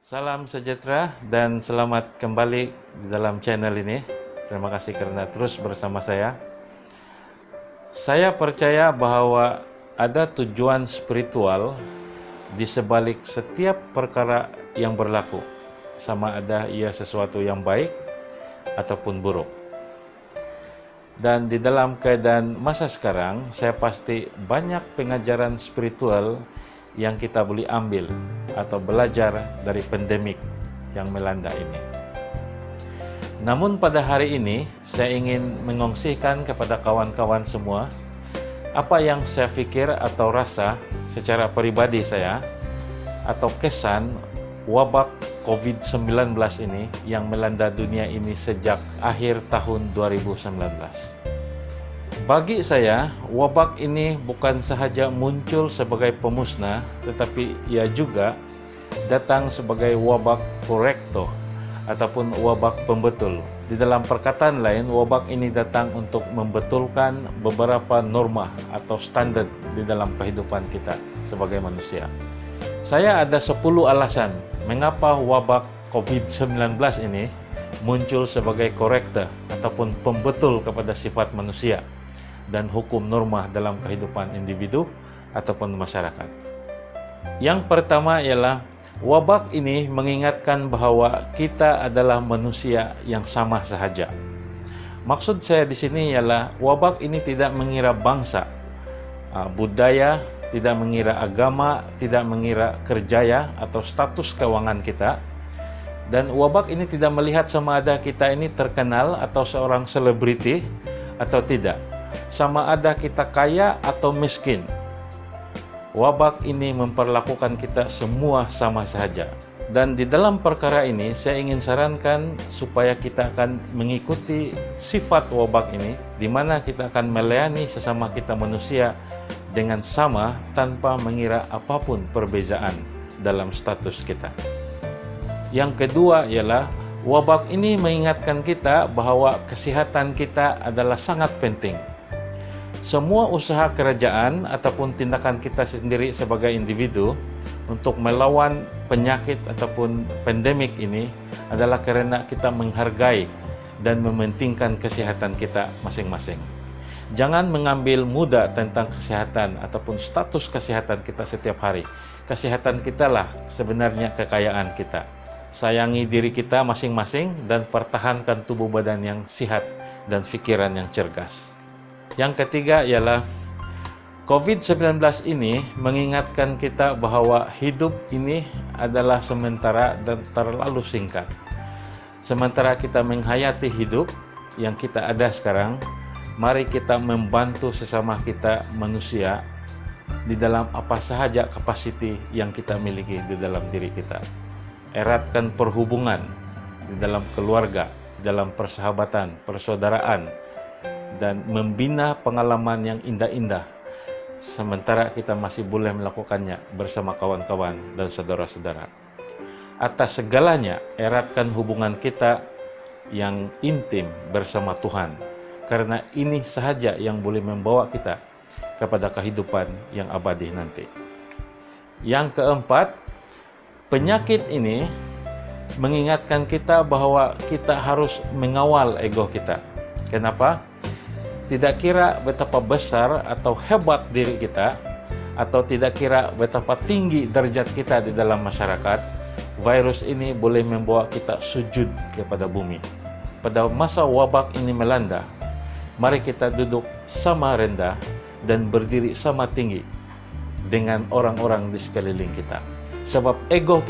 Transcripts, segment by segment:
Salam sejahtera dan selamat kembali di dalam channel ini. Terima kasih karena terus bersama saya. Saya percaya bahwa ada tujuan spiritual di sebalik setiap perkara yang berlaku, sama ada ia sesuatu yang baik ataupun buruk. Dan di dalam keadaan masa sekarang, saya pasti banyak pengajaran spiritual yang kita boleh ambil atau belajar dari pandemik yang melanda ini. Namun pada hari ini, saya ingin mengongsikan kepada kawan-kawan semua apa yang saya pikir atau rasa secara pribadi saya atau kesan wabak COVID-19 ini yang melanda dunia ini sejak akhir tahun 2019. Bagi saya, wabak ini bukan sahaja muncul sebagai pemusnah, tetapi ia juga datang sebagai wabak korektor ataupun wabak pembetul. Di dalam perkataan lain, wabak ini datang untuk membetulkan beberapa norma atau standar di dalam kehidupan kita sebagai manusia. Saya ada 10 alasan mengapa wabak COVID-19 ini muncul sebagai korektor ataupun pembetul kepada sifat manusia dan hukum norma dalam kehidupan individu ataupun masyarakat. Yang pertama ialah wabak ini mengingatkan bahwa kita adalah manusia yang sama sahaja. Maksud saya di sini ialah wabak ini tidak mengira bangsa, budaya, tidak mengira agama, tidak mengira kerjaya atau status keuangan kita. Dan wabak ini tidak melihat sama ada kita ini terkenal atau seorang selebriti atau tidak, sama ada kita kaya atau miskin. Wabak ini memperlakukan kita semua sama saja. Dan di dalam perkara ini saya ingin sarankan supaya kita akan mengikuti sifat wabak ini, di mana kita akan melayani sesama kita manusia dengan sama tanpa mengira apapun perbezaan dalam status kita. Yang kedua ialah wabak ini mengingatkan kita bahwa kesehatan kita adalah sangat penting. Semua usaha kerajaan ataupun tindakan kita sendiri sebagai individu untuk melawan penyakit ataupun pandemik ini adalah karena kita menghargai dan mementingkan kesehatan kita masing-masing. Jangan mengambil mudah tentang kesehatan ataupun status kesehatan kita setiap hari. Kesehatan kita lah sebenarnya kekayaan kita. Sayangi diri kita masing-masing dan pertahankan tubuh badan yang sehat dan pikiran yang cergas. Yang ketiga ialah COVID-19 ini mengingatkan kita bahwa hidup ini adalah sementara dan terlalu singkat. Sementara kita menghayati hidup yang kita ada sekarang, mari kita membantu sesama kita manusia di dalam apa sahaja kapasiti yang kita miliki di dalam diri kita. Eratkan perhubungan di dalam keluarga, dalam persahabatan, persaudaraan, dan membina pengalaman yang indah-indah sementara kita masih boleh melakukannya bersama kawan-kawan dan saudara-saudara. Atas segalanya, eratkan hubungan kita yang intim bersama Tuhan, karena ini sahaja yang boleh membawa kita kepada kehidupan yang abadi nanti. Yang keempat, penyakit ini mengingatkan kita bahwa kita harus mengawal ego kita. Kenapa? Tidak kira betapa besar atau hebat diri kita, atau tidak kira betapa tinggi derajat kita di dalam masyarakat, virus ini boleh membawa kita sujud kepada bumi. Pada masa wabak ini melanda, mari kita duduk sama rendah dan berdiri sama tinggi dengan orang-orang di sekeliling kita. Sebab ego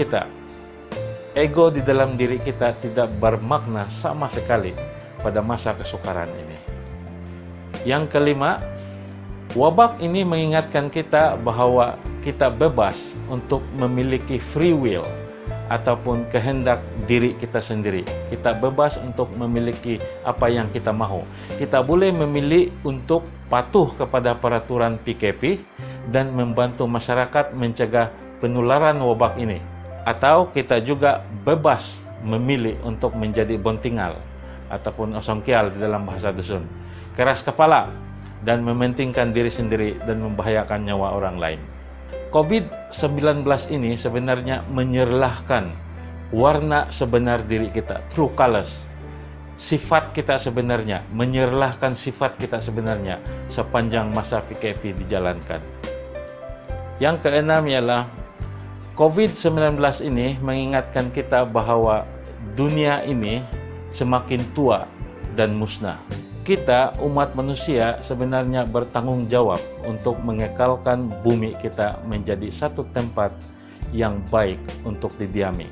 di dalam diri kita tidak bermakna sama sekali pada masa kesukaran ini. Yang kelima, wabak ini mengingatkan kita bahwa kita bebas untuk memiliki free will ataupun kehendak diri kita sendiri. Kita bebas untuk memiliki apa yang kita mahu. Kita boleh memilih untuk patuh kepada peraturan PKP dan membantu masyarakat mencegah penularan wabak ini. Atau kita juga bebas memilih untuk menjadi bontingal ataupun osongkial di dalam bahasa dusun, keras kepala dan mementingkan diri sendiri dan membahayakan nyawa orang lain. COVID-19 ini sebenarnya menyerlahkan warna sebenar diri kita, true colors, sifat kita sebenarnya, menyerlahkan sifat kita sebenarnya sepanjang masa PKP dijalankan. Yang keenam ialah COVID-19 ini mengingatkan kita bahwa dunia ini semakin tua dan musnah. Kita, umat manusia, sebenarnya bertanggung jawab untuk mengekalkan bumi kita menjadi satu tempat yang baik untuk didiami.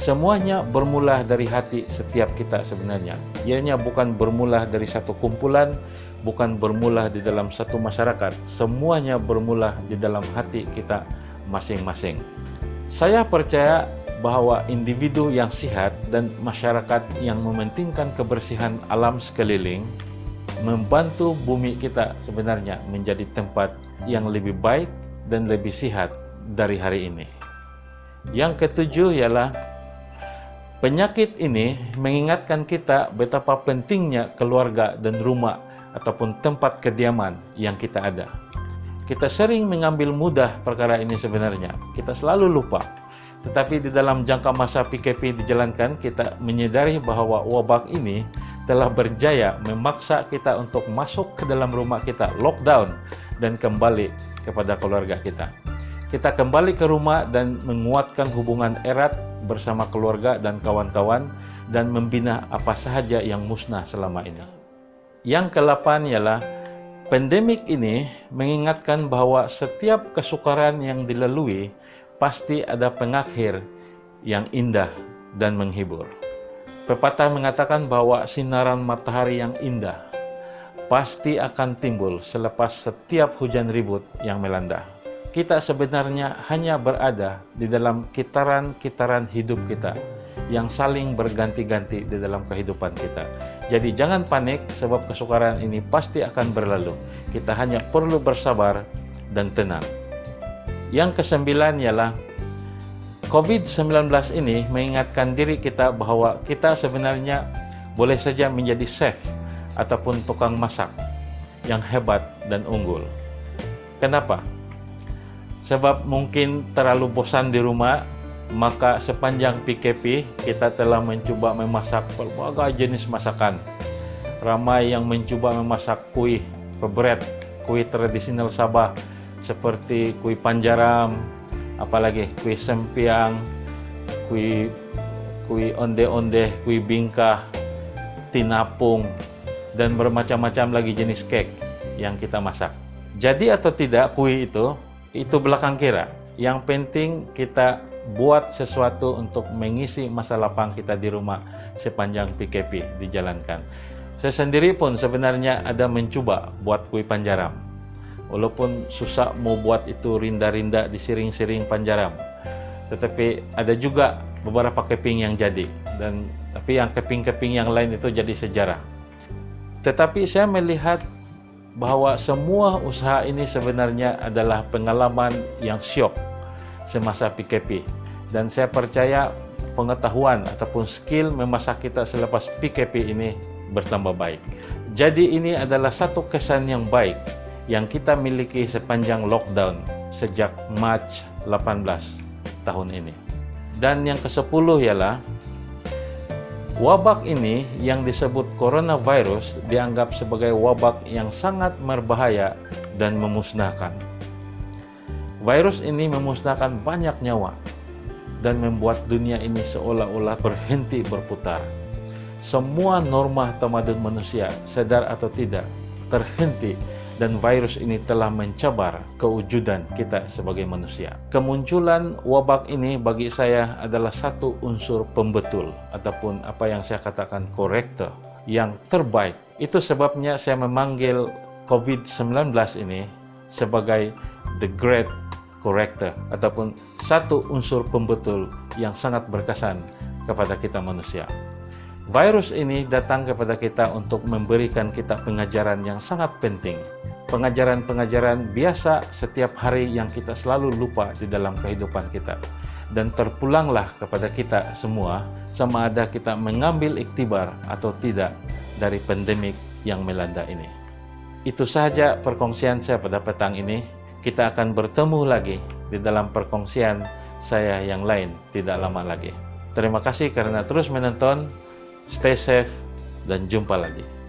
Semuanya bermula dari hati setiap kita sebenarnya. Ianya bukan bermula dari satu kumpulan, bukan bermula di dalam satu masyarakat. Semuanya bermula di dalam hati kita masing-masing. Saya percaya bahwa individu yang sehat dan masyarakat yang mementingkan kebersihan alam sekeliling membantu bumi kita sebenarnya menjadi tempat yang lebih baik dan lebih sehat dari hari ini. Yang ketujuh ialah penyakit ini mengingatkan kita betapa pentingnya keluarga dan rumah ataupun tempat kediaman yang kita ada. Kita sering mengambil mudah perkara ini sebenarnya. Kita selalu lupa. Tetapi di dalam jangka masa PKP dijalankan, kita menyadari bahwa wabak ini telah berjaya memaksa kita untuk masuk ke dalam rumah kita, lockdown, dan kembali kepada keluarga kita. Kita kembali ke rumah dan menguatkan hubungan erat bersama keluarga dan kawan-kawan dan membina apa sahaja yang musnah selama ini. Yang ke-8 ialah pandemik ini mengingatkan bahwa setiap kesukaran yang dilalui pasti ada pengakhir yang indah dan menghibur. Pepatah mengatakan bahwa sinaran matahari yang indah pasti akan timbul selepas setiap hujan ribut yang melanda. Kita sebenarnya hanya berada di dalam kitaran-kitaran hidup kita yang saling berganti-ganti di dalam kehidupan kita. Jadi jangan panik sebab kesukaran ini pasti akan berlalu. Kita hanya perlu bersabar dan tenang. Yang ke-9 ialah COVID-19 ini mengingatkan diri kita bahwa kita sebenarnya boleh saja menjadi chef ataupun tukang masak yang hebat dan unggul. Kenapa? Sebab mungkin terlalu bosan di rumah, maka sepanjang PKP kita telah mencoba memasak berbagai jenis masakan. Ramai yang mencoba memasak kuih pebret, kuih tradisional Sabah seperti kuih panjaram, apalagi kuih sempiang, kuih onde-onde, kuih bingkah, tinapung, dan bermacam-macam lagi jenis kek yang kita masak. Jadi atau tidak kuih itu belakang kira. Yang penting kita buat sesuatu untuk mengisi masa lapang kita di rumah sepanjang PKP dijalankan. Saya sendiri pun sebenarnya ada mencoba buat kuih panjaram. Walaupun susah mau buat itu rinda-rinda di siring-siring panjaram. Tetapi ada juga beberapa keping yang jadi. Tapi yang keping-keping yang lain itu jadi sejarah. Tetapi saya melihat bahwa semua usaha ini sebenarnya adalah pengalaman yang syok semasa PKP. Dan saya percaya pengetahuan ataupun skill memasak kita selepas PKP ini bertambah baik. Jadi ini adalah satu kesan yang baik yang kita miliki sepanjang lockdown sejak Mac 18 tahun ini. Dan yang ke-10 ialah wabak ini yang disebut coronavirus dianggap sebagai wabak yang sangat berbahaya dan memusnahkan. Virus ini memusnahkan banyak nyawa dan membuat dunia ini seolah-olah berhenti berputar. Semua norma tamadun manusia, sadar atau tidak, terhenti dan virus ini telah mencabar kewujudan kita sebagai manusia. Kemunculan wabak ini bagi saya adalah satu unsur pembetul ataupun apa yang saya katakan korektor yang terbaik. Itu sebabnya saya memanggil COVID-19 ini sebagai the great corrector ataupun satu unsur pembetul yang sangat berkesan kepada kita manusia. Virus ini datang kepada kita untuk memberikan kita pengajaran yang sangat penting. Pengajaran-pengajaran biasa setiap hari yang kita selalu lupa di dalam kehidupan kita. Dan terpulanglah kepada kita semua sama ada kita mengambil iktibar atau tidak dari pandemik yang melanda ini. Itu sahaja perkongsian saya pada petang ini. Kita akan bertemu lagi di dalam perkongsian saya yang lain tidak lama lagi. Terima kasih karena terus menonton. Stay safe dan jumpa lagi.